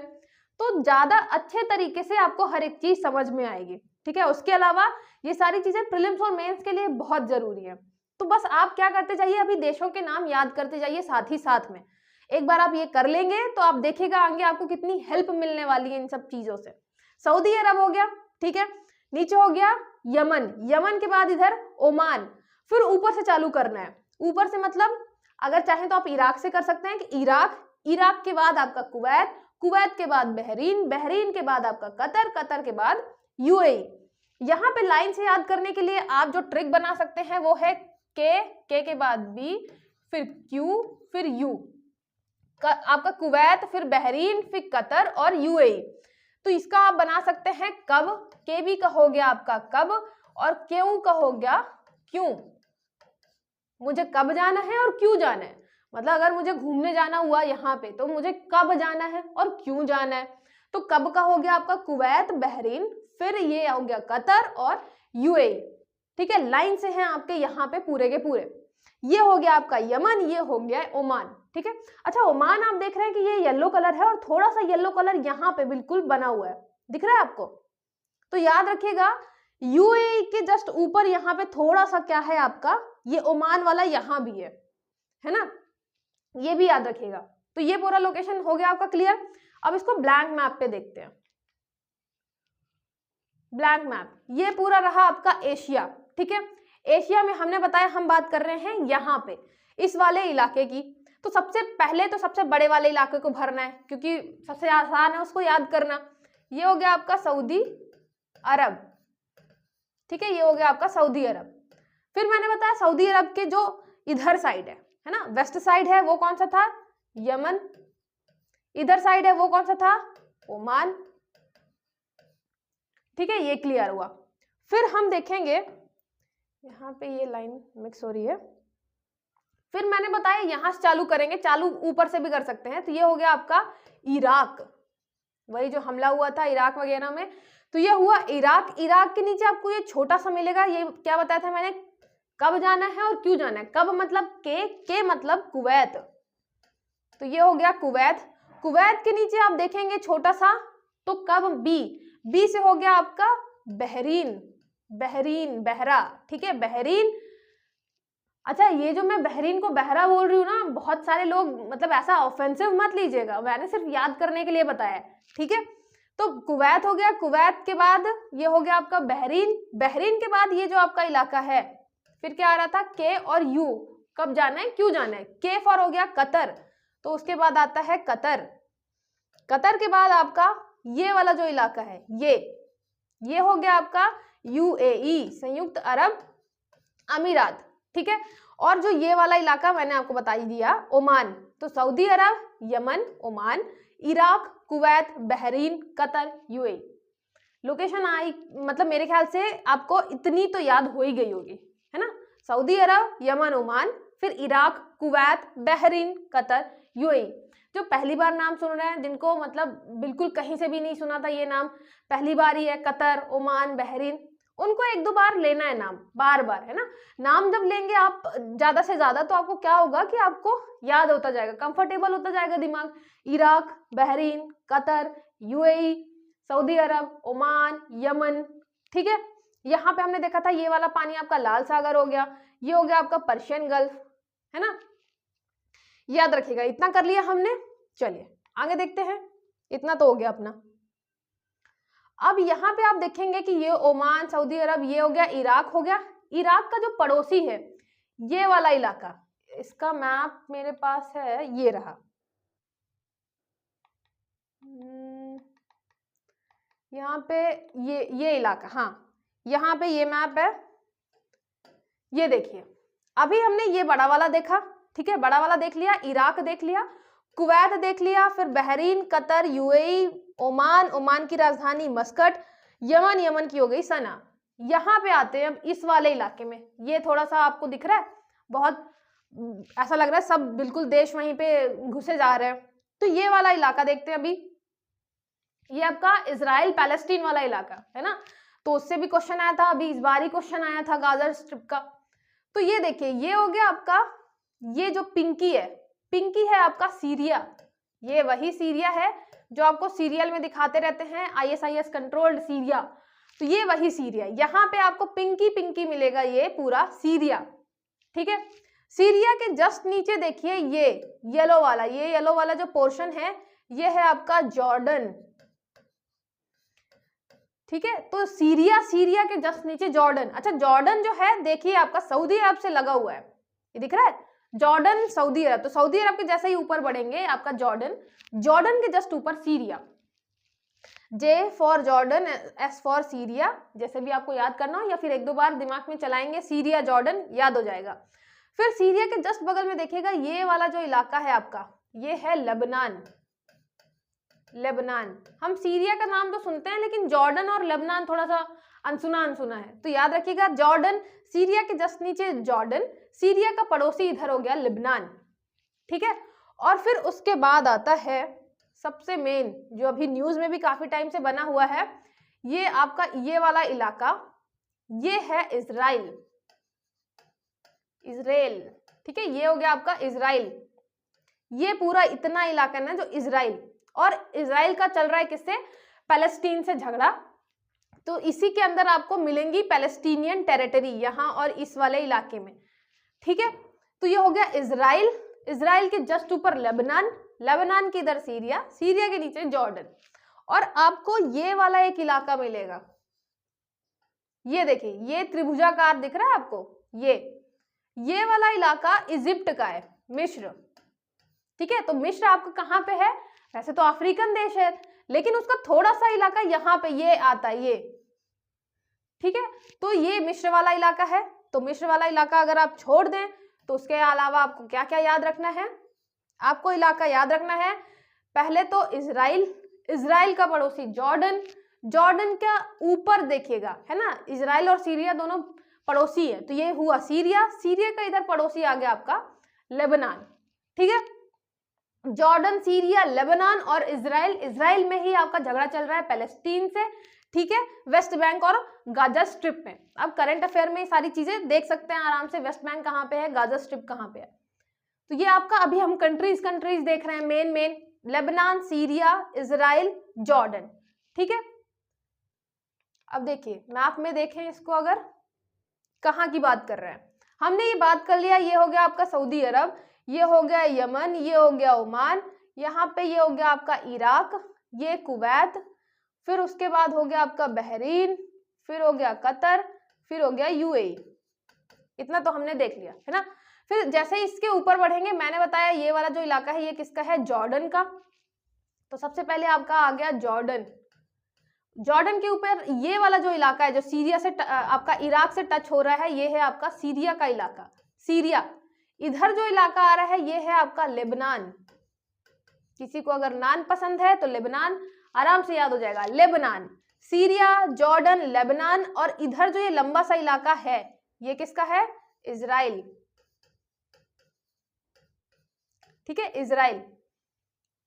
तो ज्यादा अच्छे तरीके से आपको हर एक चीज समझ में आएगी, ठीक है। उसके अलावा ये सारी चीजें प्रीलिम्स और मेंस के लिए बहुत जरूरी है। तो बस आप क्या करते जाइए, अभी देशों के नाम याद करते जाइए साथ ही साथ में, एक बार आप ये कर लेंगे तो आप देखिएगा आगे आपको कितनी हेल्प मिलने वाली है इन सब चीजों से। सऊदी अरब हो गया, ठीक है, नीचे हो गया यमन, यमन के बाद इधर ओमान, फिर ऊपर से चालू करना है, ऊपर से मतलब अगर चाहें तो आप इराक से कर सकते हैं कि इराक, इराक के बाद आपका कुवैत, कुवैत के बाद बहरीन, बहरीन के बाद आपका कतर, कतर के बाद यूएई। यहाँ पे लाइन से याद करने के लिए आप जो ट्रिक बना सकते हैं वो है के बाद बी, फिर क्यू, फिर यू, आपका कुवैत, फिर बहरीन, फिर कतर और यूएई। तो इसका आप बना सकते हैं कब, के बी का हो गया आपका कब, और क्यों का हो गया क्यों, मुझे कब जाना है और क्यों जाना है, मतलब अगर मुझे घूमने जाना हुआ यहाँ पे तो मुझे कब जाना है और क्यों जाना है। तो कब का हो गया आपका कुवैत, बहरीन, फिर ये हो गया कतर और यूएई। ठीक है, लाइन से हैं आपके यहाँ पे पूरे के पूरे। ये हो गया आपका यमन, ये हो गया ओमान। ठीक है, अच्छा ओमान आप देख रहे हैं कि ये येलो कलर है और थोड़ा सा येलो कलर यहाँ पे बिल्कुल बना हुआ है, दिख रहा है आपको? तो याद रखिएगा यूएई के जस्ट ऊपर यहाँ पे थोड़ा सा क्या है आपका, ये ओमान वाला यहाँ भी है ना, ये भी याद रखिएगा। तो ये पूरा लोकेशन हो गया आपका क्लियर। अब इसको ब्लैंक मैप पे देखते हैं। ब्लैंक मैप, ये पूरा रहा आपका एशिया। ठीक है, एशिया में हमने बताया हम बात कर रहे हैं यहाँ पे इस वाले इलाके की। तो सबसे पहले तो सबसे बड़े वाले इलाके को भरना है क्योंकि सबसे आसान है उसको याद करना। ये हो गया आपका सऊदी अरब। ठीक है, ये हो गया आपका सऊदी अरब। फिर मैंने बताया सऊदी अरब के जो इधर साइड है ना, वेस्ट साइड है, वो कौन सा था? यमन। इधर साइड है वो कौन सा था? ओमान। ठीक है, ये क्लियर हुआ। फिर हम देखेंगे यहाँ पे ये लाइन मिक्स हो रही है। फिर मैंने बताया यहां से चालू करेंगे, चालू ऊपर से भी कर सकते हैं। तो ये हो गया आपका इराक, वही जो हमला हुआ था इराक वगैरह में, तो ये हुआ इराक। इराक के नीचे आपको ये छोटा सा मिलेगा, ये क्या बताया था मैंने, कब जाना है और क्यों जाना है। कब मतलब के मतलब कुवैत, तो ये हो गया कुवैत। कुवैत के नीचे आप देखेंगे छोटा सा, तो कब बी से हो गया आपका बहरीन, बहरा। ठीक है, बहरीन। अच्छा, ये जो मैं बहरीन को बहरा बोल रही हूँ ना, बहुत सारे लोग मतलब ऐसा ऑफेंसिव मत लीजिएगा, मैंने सिर्फ याद करने के लिए बताया। ठीक है, तो कुवैत हो गया, कुवैत के बाद ये हो गया आपका बहरीन। बहरीन के बाद ये जो आपका इलाका है, फिर क्या आ रहा था, के और यू, कब जाना है क्यों जाना है। के फॉर हो गया कतर, तो उसके बाद आता है कतर। कतर के बाद आपका ये वाला जो इलाका है, ये हो गया आपका यूएई, संयुक्त अरब अमीरात। ठीक है, और जो ये वाला इलाका मैंने आपको बता ही दिया, ओमान। तो Saudi Arab, Yemen, Oman, Iraq, Kuwait, Bahrain, Qatar, UAE. Location I, मतलब मेरे ख्याल से आपको इतनी तो याद हो ही गई होगी, है ना। सऊदी अरब, यमन, ओमान, फिर Iraq, Kuwait, Bahrain, Qatar, UAE. जो पहली बार नाम सुन रहे हैं, जिनको मतलब बिल्कुल कहीं से भी नहीं सुना था ये नाम, पहली बार ही है, कतर, ओमान, बहरीन, उनको एक दो बार लेना है नाम, बार बार, है ना। नाम जब लेंगे आप ज्यादा से ज्यादा, तो आपको क्या होगा कि आपको याद होता जाएगा, कंफर्टेबल होता जाएगा दिमाग। Iraq, Bahrain, Qatar, UAE, Saudi Arabia, Oman, Yemen. ठीक है, यहाँ पे हमने देखा था ये वाला पानी आपका लाल सागर हो गया, ये हो गया आपका पर्शियन गल्फ, है ना। याद रखिएगा, इतना कर लिया हमने। चलिए आगे देखते हैं, इतना तो हो गया अपना। अब यहाँ पे आप देखेंगे कि ये ओमान, सऊदी अरब, ये हो गया इराक, हो गया। इराक का जो पड़ोसी है ये वाला इलाका, इसका मैप मेरे पास है, ये रहा। यहाँ पे ये इलाका, हाँ यहाँ पे ये मैप है, ये देखिए। अभी हमने ये बड़ा वाला देखा, ठीक है, बड़ा वाला देख लिया, इराक देख लिया, कुवैत देख लिया, फिर Bahrain, Qatar, UAE, Oman, Oman की राजधानी मस्कट, यमन, यमन की हो गई सना। यहाँ पे आते हैं अब इस वाले इलाके में, ये थोड़ा सा आपको दिख रहा है, बहुत ऐसा लग रहा है सब बिल्कुल देश वहीं पे घुसे जा रहे हैं। तो ये वाला इलाका देखते हैं अभी, ये आपका इजराइल पैलेस्टीन वाला इलाका है ना, तो उससे भी क्वेश्चन आया था, अभी इस बार ही क्वेश्चन आया था गाजा स्ट्रिप का। तो ये देखिए, ये हो गया आपका, ये जो पिंकी है आपका सीरिया, ये वही सीरिया है जो आपको सीरियल में दिखाते रहते हैं, ISIS कंट्रोल्ड सीरिया। तो ये वही सीरिया, यहाँ पे आपको पिंकी पिंकी मिलेगा, ये पूरा सीरिया। ठीक है, सीरिया के जस्ट नीचे देखिए ये येलो वाला जो पोर्शन है, ये है आपका जॉर्डन। ठीक है, तो सीरिया के जस्ट नीचे जॉर्डन। अच्छा, जॉर्डन जो है देखिए आपका सऊदी अरब से लगा हुआ है, ये दिख रहा है, जॉर्डन, सऊदी अरब। तो सऊदी अरब के जैसे ही ऊपर बढ़ेंगे आपका जॉर्डन के जस्ट ऊपर Syria, J for Jordan, S for Syria, जैसे भी आपको याद करना हो, या फिर एक दो बार दिमाग में चलाएंगे सीरिया जॉर्डन, याद हो जाएगा। फिर सीरिया के जस्ट बगल में देखिएगा ये वाला जो इलाका है आपका, ये है लेबनान। हम सीरिया का नाम तो सुनते हैं, लेकिन जॉर्डन और लेबनान थोड़ा सा अनसुना है, तो याद रखिएगा जॉर्डन, सीरिया के जस्ट नीचे जॉर्डन, सीरिया का पड़ोसी इधर हो गया लेबनान। ठीक है, और फिर उसके बाद आता है सबसे मेन, जो अभी न्यूज में भी काफी टाइम से बना हुआ है, ये आपका ये वाला इलाका, ये है इजराइल, इजराइल, ठीक है, ये हो गया आपका इजराइल। ये पूरा इतना इलाका है ना जो इजराइल, और इजराइल का चल रहा है किससे, पैलेस्टीन से झगड़ा, तो इसी के अंदर आपको मिलेंगी पैलेस्टीनियन टेरिटरी यहाँ और इस वाले इलाके में, ठीक है। तो ये हो गया इजराइल, इजराइल के जस्ट ऊपर लेबनान, लेबनान के इधर सीरिया, सीरिया के नीचे जॉर्डन, और आपको ये वाला एक इलाका मिलेगा, ये देखिए ये त्रिभुजाकार दिख रहा है आपको, ये वाला इलाका इजिप्ट का है, मिस्र, ठीक है। तो मिस्र आपका कहाँ पे है, वैसे तो अफ्रीकन देश है, लेकिन उसका थोड़ा सा इलाका यहाँ पे ये आता है, ये, ठीक है। तो ये मिस्र वाला इलाका है। तो मिस्र वाला इलाका अगर आप छोड़ दें तो उसके अलावा आपको क्या क्या याद रखना है, आपको इलाका याद रखना है, पहले तो इजराइल, इजराइल का पड़ोसी जॉर्डन, जॉर्डन का ऊपर देखिएगा है ना, इजराइल और सीरिया दोनों पड़ोसी है, तो ये हुआ सीरिया, सीरिया का इधर पड़ोसी आ गया आपका लेबनान, ठीक है। जॉर्डन, सीरिया, लेबनान और इजराइल, इजराइल में ही आपका झगड़ा चल रहा है पैलेस्टीन से, ठीक है, वेस्ट बैंक और गाजा स्ट्रिप में। अब करंट अफेयर में ये सारी चीजें देख सकते हैं आराम से, वेस्ट बैंक कहाँ पे है, गाजा स्ट्रिप कहाँ पे है। तो ये आपका अभी हम कंट्रीज देख रहे हैं, main Lebanon, Syria, Israel, Jordan, ठीक है। अब देखिए मैप में देखें इसको, अगर कहाँ की बात कर रहे हैं, हमने ये बात कर लिया, ये हो गया आपका सऊदी अरब, ये हो गया यमन, ये हो गया ओमान, यहाँ पे ये हो गया आपका इराक, ये कुवैत, फिर उसके बाद हो गया आपका बहरीन, फिर हो गया कतर, फिर हो गया यूएई, इतना तो हमने देख लिया है ना। फिर जैसे ही इसके ऊपर बढ़ेंगे, मैंने बताया ये वाला जो इलाका है ये किसका है, जॉर्डन का। तो सबसे पहले आपका आ गया जॉर्डन, जॉर्डन के ऊपर ये वाला जो इलाका है जो सीरिया से आपका इराक से टच हो रहा है, ये है आपका सीरिया का इलाका, सीरिया। इधर जो इलाका आ रहा है ये है आपका लेबनान, किसी को अगर नान पसंद है तो लेबनान आराम से याद हो जाएगा, लेबनान, सीरिया, जॉर्डन, लेबनान, और इधर जो ये लंबा सा इलाका है ये किसका है, इजराइल, ठीक है, इजराइल।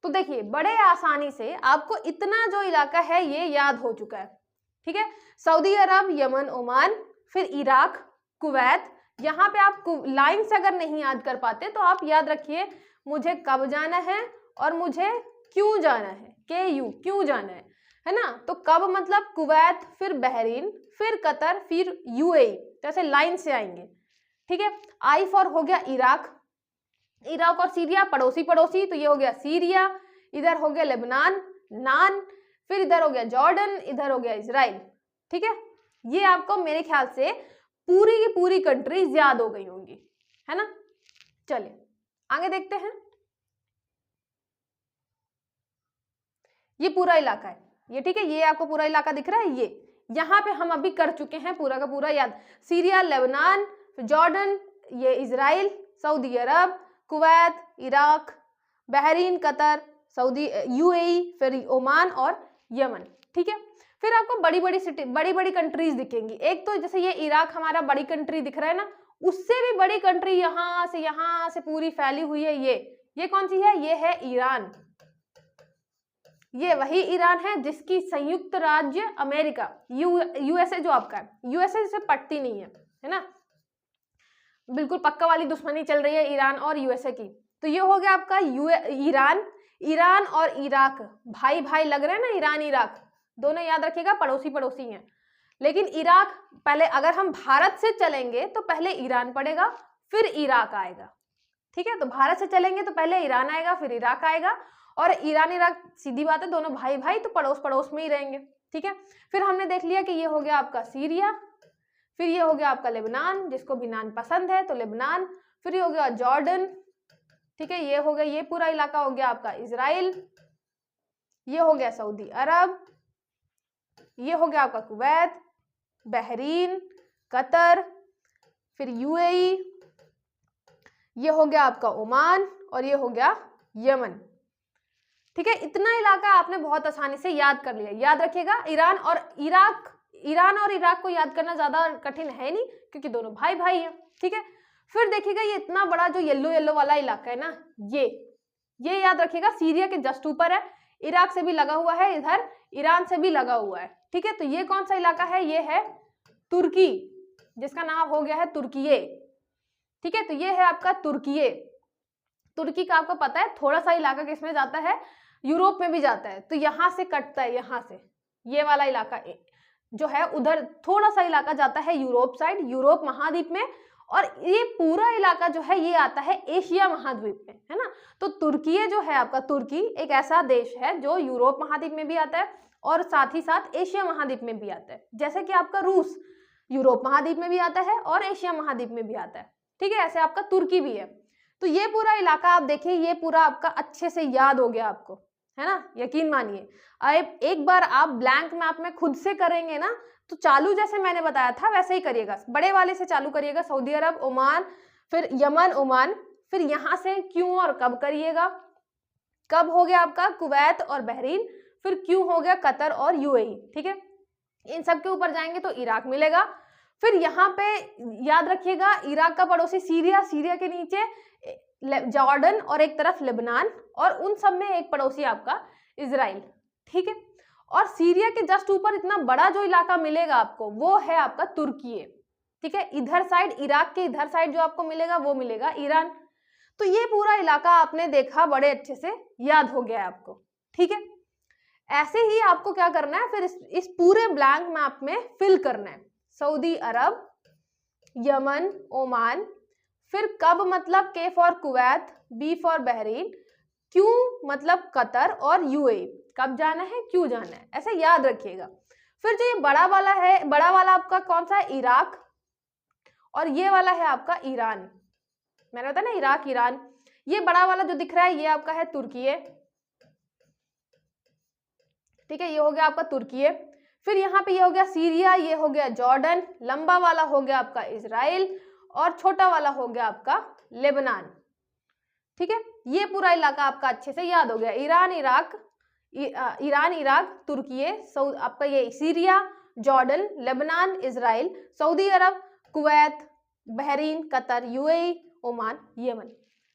तो देखिए बड़े आसानी से आपको इतना जो इलाका है ये याद हो चुका है, ठीक है। सऊदी अरब, यमन, ओमान, फिर इराक, कुवैत, यहाँ पे आप लाइन से अगर नहीं याद कर पाते तो आप याद रखिए मुझे कब जाना है और मुझे क्यों जाना है, क्यों जाना है ना। तो कब मतलब कुवैत, फिर बहरीन, फिर कतर, फिर यूएई, तो ऐसे लाइन से आएंगे, ठीक है। आई फॉर हो गया इराक, इराक और सीरिया पड़ोसी, तो ये हो गया सीरिया, इधर हो गया लेबनान, नान, फिर इधर हो गया जॉर्डन, इधर हो गया इजराइल, ठीक है। ये आपको मेरे ख्याल से पूरी की पूरी कंट्रीज याद हो गई होंगी, है ना। चलिए आगे देखते हैं। ये पूरा इलाका है ये, ठीक है, ये आपको पूरा इलाका दिख रहा है, ये यहाँ पे हम अभी कर चुके हैं पूरा का पूरा याद, सीरिया, लेबनान, जॉर्डन, ये Israel, Saudi Arabia, Kuwait, Iraq, Bahrain, Qatar, Saudi, UAE, फिर ओमान और यमन, ठीक है। फिर आपको बड़ी बड़ी सिटी, बड़ी बड़ी कंट्रीज दिखेंगी। एक तो जैसे ये इराक हमारा बड़ी कंट्री दिख रहा है ना, उससे भी बड़ी कंट्री यहाँ से पूरी फैली हुई है, ये कौन सी है, ये है ईरान। ये वही ईरान है जिसकी संयुक्त राज्य अमेरिका, यूएसए जो आपका है, यूएसए से पटती नहीं है ना, बिल्कुल पक्का वाली दुश्मनी चल रही है ईरान और यूएसए की। तो ये हो गया आपका ईरान और इराक, भाई भाई लग रहे हैं ना, ईरान इराक दोनों याद रखिएगा, पड़ोसी हैं। लेकिन इराक पहले, अगर हम भारत से चलेंगे तो पहले ईरान पड़ेगा, फिर इराक आएगा, ठीक है। तो भारत से चलेंगे तो पहले ईरान आएगा, फिर इराक आएगा, और ईरान इराक सीधी बात है, दोनों भाई भाई, तो पड़ोस में ही रहेंगे, ठीक है। फिर हमने देख लिया कि ये हो गया आपका सीरिया, फिर ये हो गया आपका लेबनान, जिसको भी नान पसंद है तो लेबनान, फिर ये हो गया जॉर्डन, ठीक है, ये हो गया, ये पूरा इलाका हो गया आपका इजराइल, ये हो गया सऊदी अरब, ये हो गया आपका कुवैत, बहरीन, कतर, फिर यूएई, ये हो गया आपका ओमान, और ये हो गया यमन, ठीक है। इतना इलाका आपने बहुत आसानी से याद कर लिया। याद रखिएगा ईरान और इराक को याद करना ज्यादा कठिन है नहीं, क्योंकि दोनों भाई भाई हैं, ठीक है। फिर देखिएगा ये इतना बड़ा जो येलो वाला इलाका है ना, ये याद रखिएगा सीरिया के जस्ट ऊपर है, इराक से भी लगा हुआ है, इधर ईरान से भी लगा हुआ है, ठीक है। तो ये कौन सा इलाका है, ये है तुर्की, जिसका नाम हो गया है तुर्कीये, ठीक है। तो ये है आपका तुर्कीये। तुर्की का आपको पता है थोड़ा सा इलाका किसमें जाता है, यूरोप में भी जाता है। तो यहाँ से कटता है, यहाँ से ये वाला इलाका जो है उधर थोड़ा सा इलाका जाता है यूरोप साइड, यूरोप महाद्वीप में, और ये पूरा इलाका जो है ये आता है एशिया महाद्वीप में, है ना। तो तुर्की जो है आपका, तुर्की एक ऐसा देश है जो यूरोप महाद्वीप में भी आता है और साथ ही साथ एशिया महाद्वीप में भी आता है। जैसे कि आपका रूस यूरोप महाद्वीप में भी आता है और एशिया महाद्वीप में भी आता है, ठीक है। ऐसे आपका तुर्की भी है। तो ये पूरा इलाका आप देखिए, ये पूरा आपका अच्छे से याद हो गया आपको, है ना, यकीन मानिए। अब एक बार आप ब्लैंक मैप में खुद से करेंगे ना, तो चालू जैसे मैंने बताया था वैसे ही करिएगा, बड़े वाले से चालू करिएगा, सऊदी अरब, ओमान, फिर यमन, ओमान, फिर यहाँ से क्यों और कब करिएगा। कब हो गया आपका कुवैत और बहरीन, फिर क्यों हो गया कतर और यूएई, ठीक है। इन सब के ऊपर जाएंगे तो इराक मिलेगा। फिर यहाँ पे याद रखिएगा इराक का पड़ोसी सीरिया, सीरिया के नीचे जॉर्डन और एक तरफ लेबनान, और उन सब में एक पड़ोसी आपका इजराइल, ठीक है। और सीरिया के जस्ट ऊपर इतना बड़ा जो इलाका मिलेगा आपको वो है आपका तुर्की, ठीक है। इधर साइड इराक के इधर साइड जो आपको मिलेगा वो मिलेगा ईरान। तो ये पूरा इलाका आपने देखा, बड़े अच्छे से याद हो गया है आपको, ठीक है। ऐसे ही आपको क्या करना है, फिर इस पूरे ब्लैंक मैप में फिल करना है सऊदी अरब, यमन, ओमान, फिर कब मतलब K for Kuwait, B for Bahrain, Q मतलब कतर और यूएई, कब जाना है, क्यों जाना है, ऐसे याद रखिएगा। फिर जो ये बड़ा वाला है, बड़ा वाला आपका कौन सा है, इराक, और ये वाला है आपका ईरान। मैंने बताया ना इराक, ईरान। ये बड़ा वाला जो दिख रहा है ये आपका है तुर्की, ठीक है, ये हो गया आपका तुर्की। फिर यहाँ पे ये हो गया सीरिया, ये हो गया जॉर्डन, लंबा वाला हो गया आपका इजराइल, और छोटा वाला हो गया आपका लेबनान, ठीक है। ये पूरा इलाका आपका अच्छे से याद हो गया, Iran, Iraq, Iran, Iraq, Turkey, आपका ये Syria, Jordan, Lebanon, Israel, Saudi Arabia, Kuwait, Bahrain, Qatar, UAE, Oman, Yemen.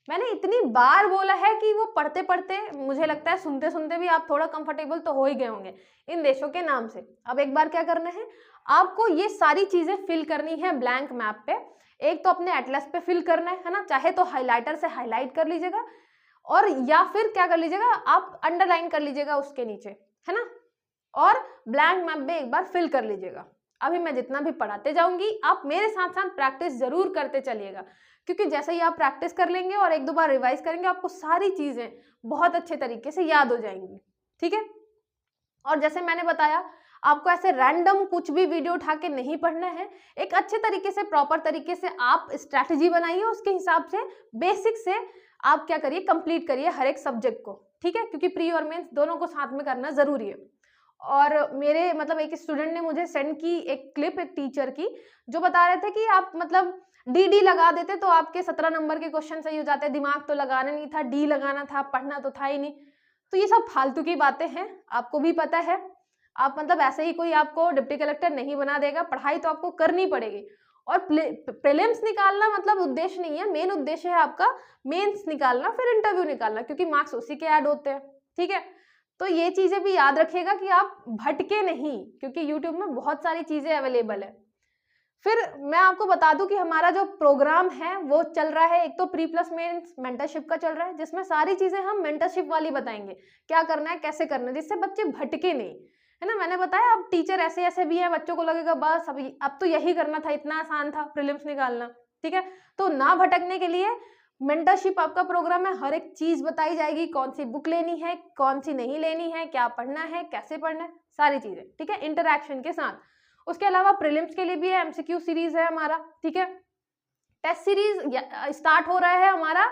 मैंने इतनी बार बोला है कि वो पढ़ते पढ़ते मुझे लगता है सुनते सुनते भी आप थोड़ा कंफर्टेबल तो हो ही गए होंगे इन देशों के नाम से। अब एक बार क्या करना है, आपको ये सारी चीजें फिल करनी है ब्लैंक मैप पे। एक तो अपने एटलस पे फिल करना है ना, चाहे तो हाइलाइटर से हाईलाइट कर लीजिएगा, और या फिर क्या कर लीजिएगा आप अंडरलाइन कर लीजिएगा उसके नीचे, है ना, और ब्लैंक मैप में एक बार फिल कर लीजिएगा। अभी मैं जितना भी पढ़ाते जाऊंगी आप मेरे साथ साथ प्रैक्टिस जरूर करते चलिएगा, क्योंकि जैसे ही आप प्रैक्टिस कर लेंगे और एक दो बार रिवाइज करेंगे आपको सारी चीजें बहुत अच्छे तरीके से याद हो जाएंगी, ठीक है। और जैसे मैंने बताया आपको ऐसे रैंडम कुछ भी वीडियो उठा के नहीं पढ़ना है, एक अच्छे तरीके से प्रॉपर तरीके से आप स्ट्रैटेजी बनाइए, उसके हिसाब से बेसिक से आप क्या करिए, कंप्लीट करिए हर एक सब्जेक्ट को, ठीक है, क्योंकि प्री और मेंस दोनों को साथ में करना जरूरी है। और मेरे मतलब एक स्टूडेंट ने मुझे सेंड की एक क्लिप एक टीचर की, जो बता रहे थे कि आप मतलब डी लगा देते तो आपके 17 नंबर के क्वेश्चन सही हो जाते, दिमाग तो लगाना नहीं था, डी लगाना था, पढ़ना तो था ही नहीं। तो ये सब फालतू की बातें हैं, आपको भी पता है। आप मतलब ऐसे ही कोई आपको डिप्टी कलेक्टर नहीं बना देगा, पढ़ाई तो आपको करनी पड़ेगी। और प्रीलिम्स निकालना मतलब उद्देश्य नहीं है, मेन उद्देश्य है आपका मेंस निकालना, फिर इंटरव्यू निकालना, क्योंकि मार्क्स उसी के ऐड होते हैं, ठीक है। तो ये चीजें भी याद रखिएगा कि आप भटके नहीं, क्योंकि यूट्यूब में बहुत सारी चीजें अवेलेबल है। फिर मैं आपको बता दूं कि हमारा जो प्रोग्राम है वो चल रहा है, एक तो प्री प्लस मेंस मेंटरशिप का चल रहा है, जिसमें सारी चीजें हम मेंटरशिप वाली बताएंगे, क्या करना है कैसे करना है, जिससे बच्चे भटके नहीं, है ना। मैंने बताया अब टीचर ऐसे ऐसे भी है, बच्चों को लगेगा बस अब तो यही करना था, इतना आसान था प्रीलिम्स निकालना, ठीक है। तो ना भटकने के लिए मेंटरशिप आपका प्रोग्राम है, हर एक चीज बताई जाएगी, कौन सी बुक लेनी है, कौन सी नहीं लेनी है, क्या पढ़ना है, कैसे पढ़ना है, सारी चीजें, ठीक है, इंटरैक्शन के साथ। उसके अलावा प्रीलिम्स के लिए भी है, एमसीक्यू सीरीज है हमारा, ठीक है। टेस्ट सीरीज स्टार्ट हो रहा है हमारा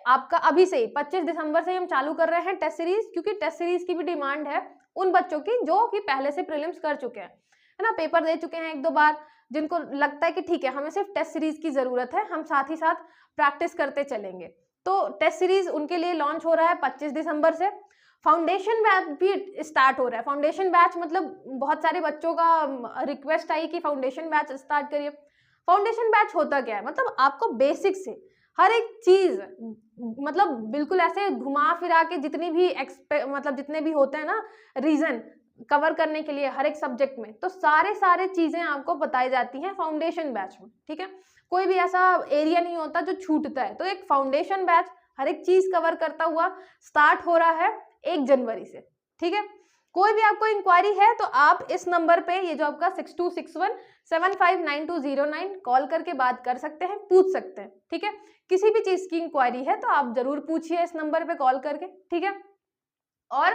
आपका अभी से ही 25 दिसंबर से हम चालू कर रहे हैं टेस्ट सीरीज, क्योंकि टेस्ट सीरीज की भी डिमांड है उन बच्चों की जो कि पहले से प्रीलिम्स कर चुके हैं, है ना, पेपर दे चुके हैं एक दो बार, जिनको लगता है कि ठीक है हमें सिर्फ टेस्ट सीरीज की जरूरत है, हम साथ ही साथ प्रैक्टिस करते चलेंगे। तो टेस्ट सीरीज उनके लिए लॉन्च हो रहा है 25 दिसंबर से। फाउंडेशन बैच भी स्टार्ट हो रहा है। फाउंडेशन बैच मतलब बहुत सारे बच्चों का रिक्वेस्ट आई कि फाउंडेशन बैच स्टार्ट करिए। फाउंडेशन बैच होता क्या है, मतलब आपको बेसिक से हर एक चीज मतलब बिल्कुल ऐसे घुमा फिरा के जितनी भी मतलब जितने भी होते हैं ना रीजन, कवर करने के लिए हर एक सब्जेक्ट में, तो सारे चीजें आपको बताई जाती हैं फाउंडेशन बैच में, ठीक है। कोई भी ऐसा एरिया नहीं होता जो छूटता है, तो एक फाउंडेशन बैच हर एक चीज कवर करता हुआ स्टार्ट हो रहा है 1 जनवरी से, ठीक है। कोई भी आपको इंक्वायरी है तो आप इस नंबर पे, ये जो आपका 6261759209 कॉल करके बात कर सकते हैं, पूछ सकते हैं, ठीक है। किसी भी चीज की इंक्वायरी है तो आप जरूर पूछिए इस नंबर पे कॉल करके, ठीक है। और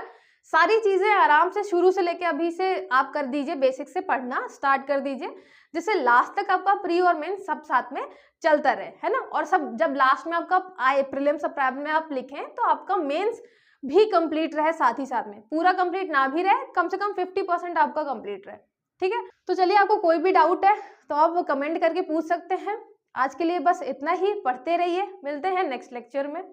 सारी चीजें आराम से शुरू से लेके अभी से आप कर दीजिए, बेसिक से पढ़ना स्टार्ट कर दीजिए, जिससे लास्ट तक आपका प्री और मेन सब साथ में चलता रहे, है ना। और सब जब लास्ट में आपका आए प्रीलिम्स प्रेप में आप लिखें तो आपका मेंस भी कंप्लीट रहे, साथ ही साथ में पूरा कंप्लीट ना भी रहे, कम से कम 50% आपका कंप्लीट रहे, ठीक है। तो चलिए, आपको कोई भी डाउट है तो आप कमेंट करके पूछ सकते हैं। आज के लिए बस इतना ही, पढ़ते रहिए, मिलते हैं नेक्स्ट लेक्चर में।